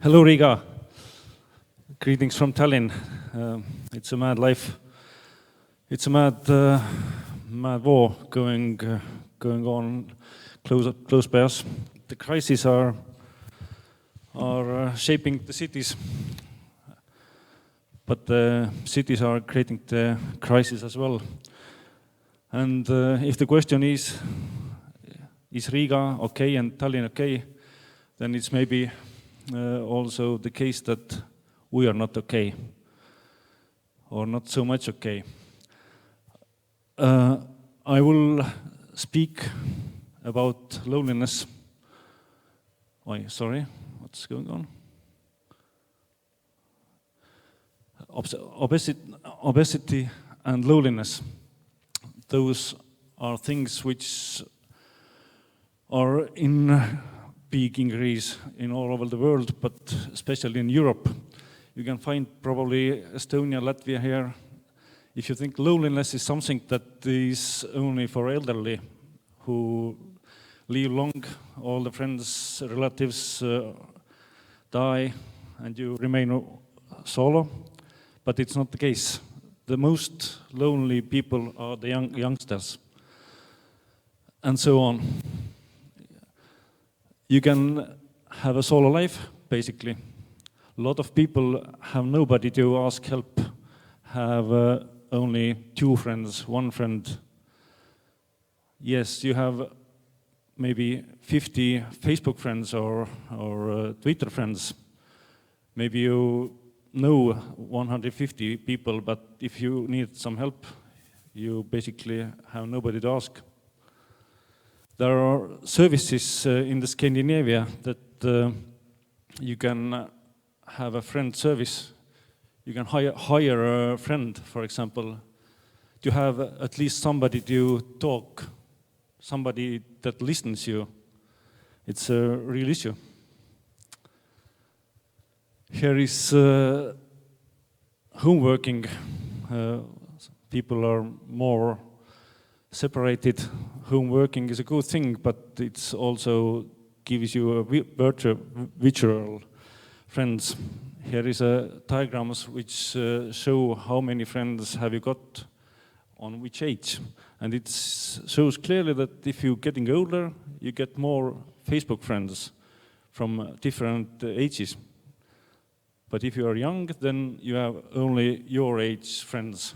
Hello, Riga. Greetings from Tallinn. It's a mad life. It's a mad war going on close by us. The crises are shaping the cities, but the cities are creating the crisis as well. And if the question is Riga okay and Tallinn okay, then it's maybe also the case that we are not okay, or not so much okay. I will speak about loneliness. Sorry, what's going on? Obesity and loneliness. Those are things which are in big increase in all over the world, but especially in Europe. You can find probably Estonia, Latvia here. If you think loneliness is something that is only for elderly who live long, all the friends, relatives die, and you remain solo, but it's not the case. The most lonely people are the youngsters, and so on. You can have a solo life, basically. A lot of people have nobody to ask help, have only 2 friends, 1 friend. Yes, you have maybe 50 Facebook friends or Twitter friends. Maybe you know 150 people, but if you need some help, you basically have nobody to ask. There are services in the Scandinavia that you can have a friend service. You can hire a friend, for example, to have at least somebody to talk, somebody that listens to you. It's a real issue. Here is homeworking. People are more separated. Home-working is a good thing, but it also gives you a virtual friends. Here is a diagrams which show how many friends have you got on which age. And it shows clearly that if you're getting older, you get more Facebook friends from different ages. But if you are young, then you have only your age friends.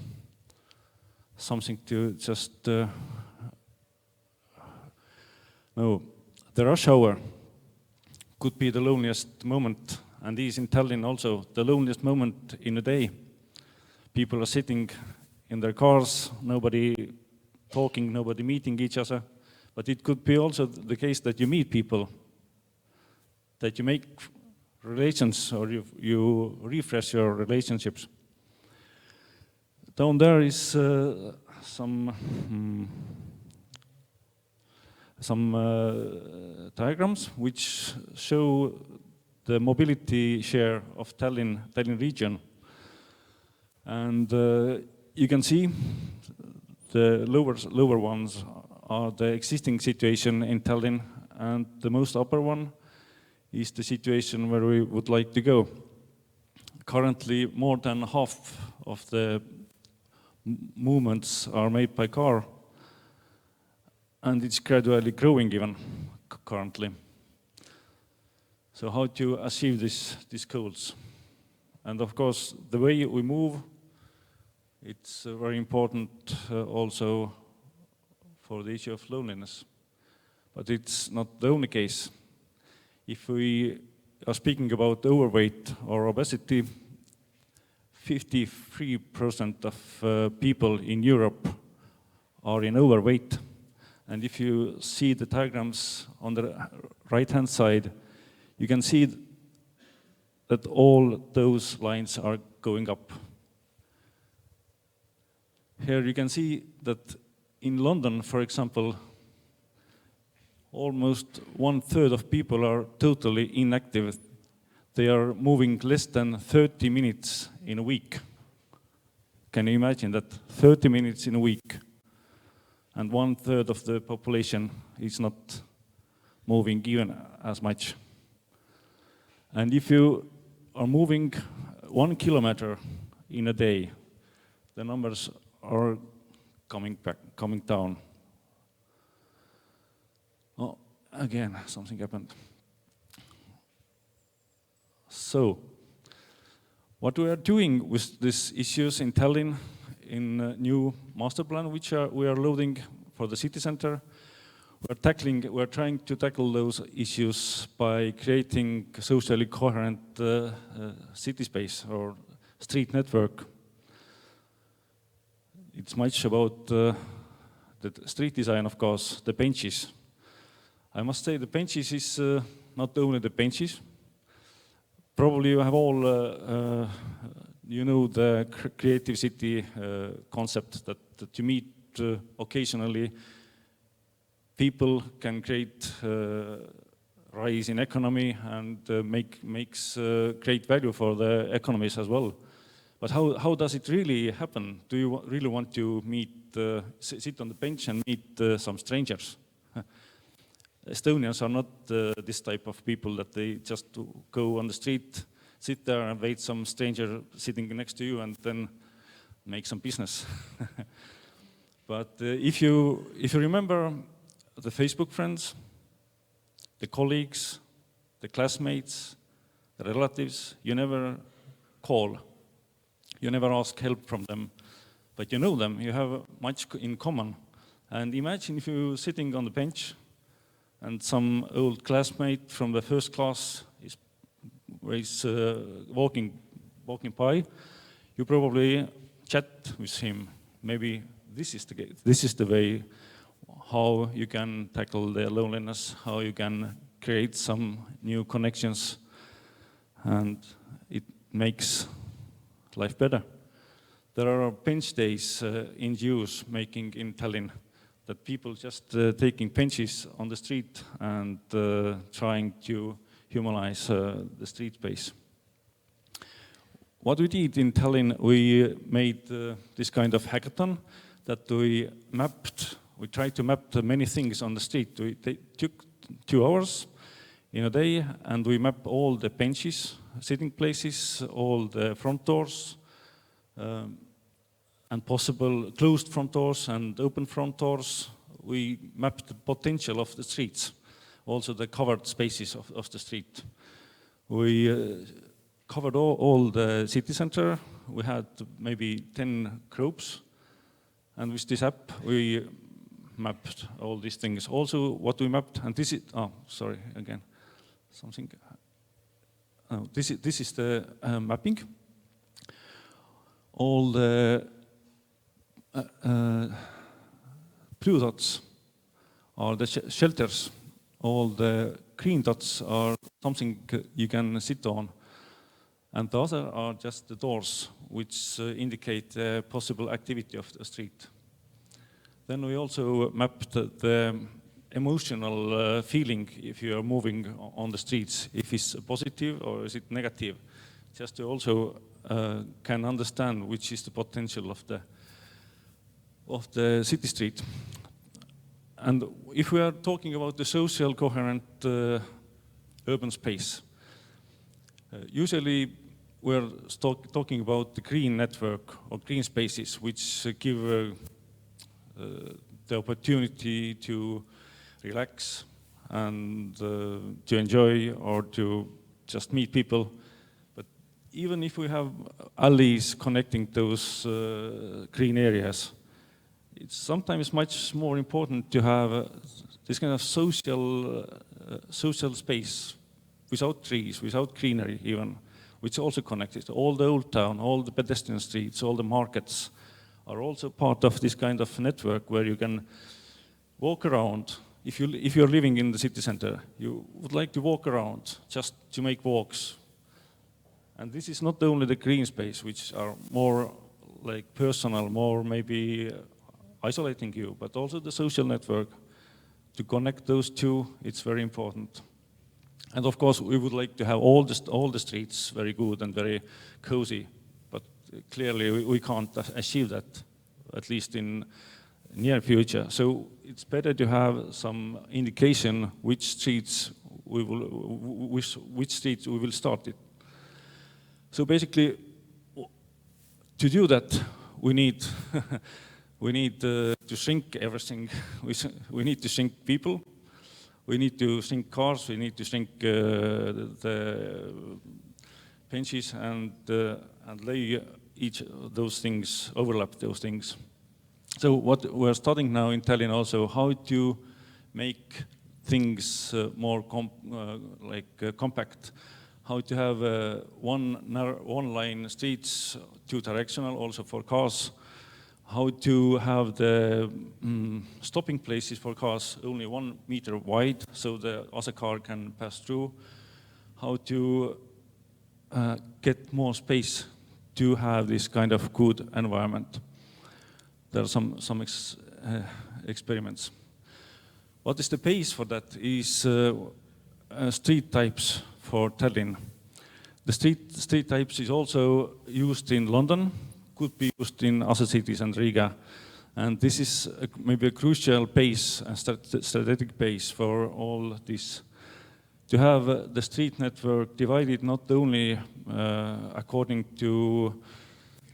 Something to just know. The rush hour could be the loneliest moment, and is in Tallinn also the loneliest moment in a day. People are sitting in their cars, nobody talking, nobody meeting each other. But it could be also the case that you meet people, that you make relations, or you refresh your relationships. Down there is some diagrams which show the mobility share of Tallinn region. And you can see the lower ones are the existing situation in Tallinn, and the most upper one is the situation where we would like to go. Currently, more than half of the movements are made by car, and it's gradually growing even currently. So how to achieve these goals? And of course, the way we move, it's very important also for the issue of loneliness. But it's not the only case. If we are speaking about overweight or obesity, 53% of people in Europe are in overweight. And if you see the diagrams on the right-hand side, you can see that all those lines are going up. Here you can see that in London, for example, almost 1/3 of people are totally inactive. They are moving less than 30 minutes in a week. Can you imagine that? 30 minutes in a week. And 1/3 of the population is not moving even as much. And if you are moving 1 kilometer in a day, the numbers are coming down. Oh, again, something happened. So, what we are doing with these issues in Tallinn, in a new master plan, which we are loading for the city center, we're trying to tackle those issues by creating a socially coherent city space or street network. It's much about the street design, of course, the benches. I must say the benches is not only the benches. Probably you have all, you know, the creative city concept that you meet occasionally. People can create rise in economy and makes great value for the economies as well. But how does it really happen? Do you really want to sit on the bench and meet some strangers? Estonians are not this type of people that they just go on the street, sit there and wait some stranger sitting next to you and then make some business. But if you remember the Facebook friends, the colleagues, the classmates, the relatives, you never call, you never ask help from them, but you know them, you have much in common. And imagine if you're sitting on the bench and some old classmate from the first class is walking by, you probably chat with him. Maybe this is the way how you can tackle the loneliness, how you can create some new connections, and it makes life better. There are bench days in use making in Tallinn that people just taking benches on the street and trying to humanize the street space. What we did in Tallinn, we made this kind of hackathon that we tried to map many things on the street. We took 2 hours in a day and we mapped all the benches, sitting places, all the front doors, and possible closed front doors and open front doors. We mapped the potential of the streets, also the covered spaces of the street. We covered all the city center. We had maybe 10 groups, and with this app we mapped all these things. Also what we mapped, and this is, this is the mapping. All the blue dots are the shelters. All the green dots are something you can sit on. And the other are just the doors, which indicate the possible activity of the street. Then we also mapped the emotional feeling if you are moving on the streets, if it's positive or is it negative, just to also can understand which is the potential of the city street. And if we are talking about the social coherent urban space, usually we're talking about the green network or green spaces, which give the opportunity to relax and to enjoy or to just meet people. But even if we have alleys connecting those green areas, it's sometimes much more important to have this kind of social space without trees, without greenery even, which also connected. All the old town, all the pedestrian streets, all the markets are also part of this kind of network where you can walk around. If you're living in the city center, you would like to walk around just to make walks. And this is not only the green space, which are more like personal, more maybe isolating you, but also the social network. To connect those two, it's very important. And of course, we would like to have all the streets very good and very cozy, but clearly we can't achieve that, at least in near future. So it's better to have some indication which streets which streets we will start it. So basically, to do that, we need to shrink everything. We need to shrink people. We need to shrink cars. We need to shrink the benches and lay each of those things, overlap those things. So what we're studying now in Tallinn also, how to make things more compact, how to have one line streets, two-directional also for cars, how to have the stopping places for cars only 1 meter wide so the other car can pass through, how to get more space to have this kind of good environment. There are some experiments. What is the base for that is street types for Tallinn. The street types is also used in London, could be used in other cities and Riga. And this is maybe a crucial base, a strategic base for all this. To have the street network divided not only according to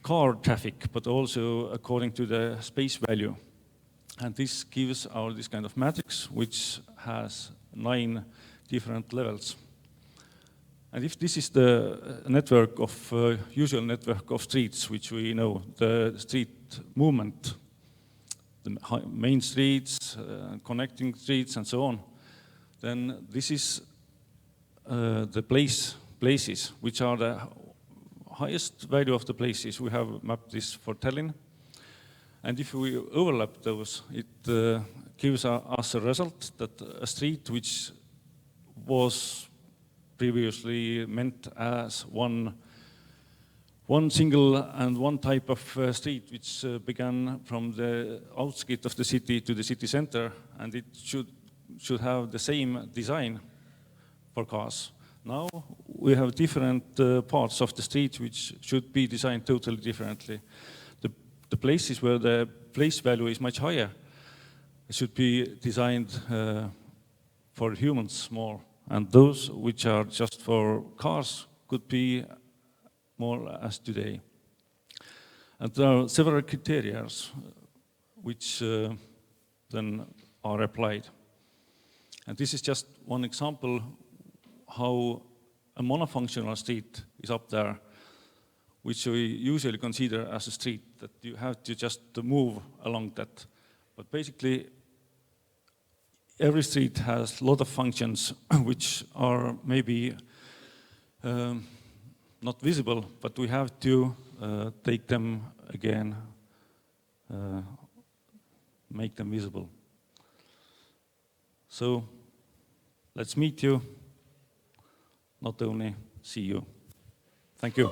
car traffic, but also according to the space value. And this gives our this kind of matrix, which has 9 different levels. And if this is the network of, usual network of streets, which we know, the street movement, the main streets, connecting streets, and so on, then this is the places, which are the highest value of the places. We have mapped this for Tallinn. And if we overlap those, it gives us a result that a street which was previously meant as one single and one type of street, which began from the outskirts of the city to the city center, and it should have the same design for cars. Now we have different parts of the street which should be designed totally differently. The places where the place value is much higher should be designed for humans more, and those which are just for cars could be more as today. And there are several criteria which then are applied. And this is just one example how a monofunctional street is up there, which we usually consider as a street, that you have to just move along that. But basically, every street has a lot of functions which are maybe not visible, but we have to take them again, make them visible. So let's meet you, not only see you. Thank you.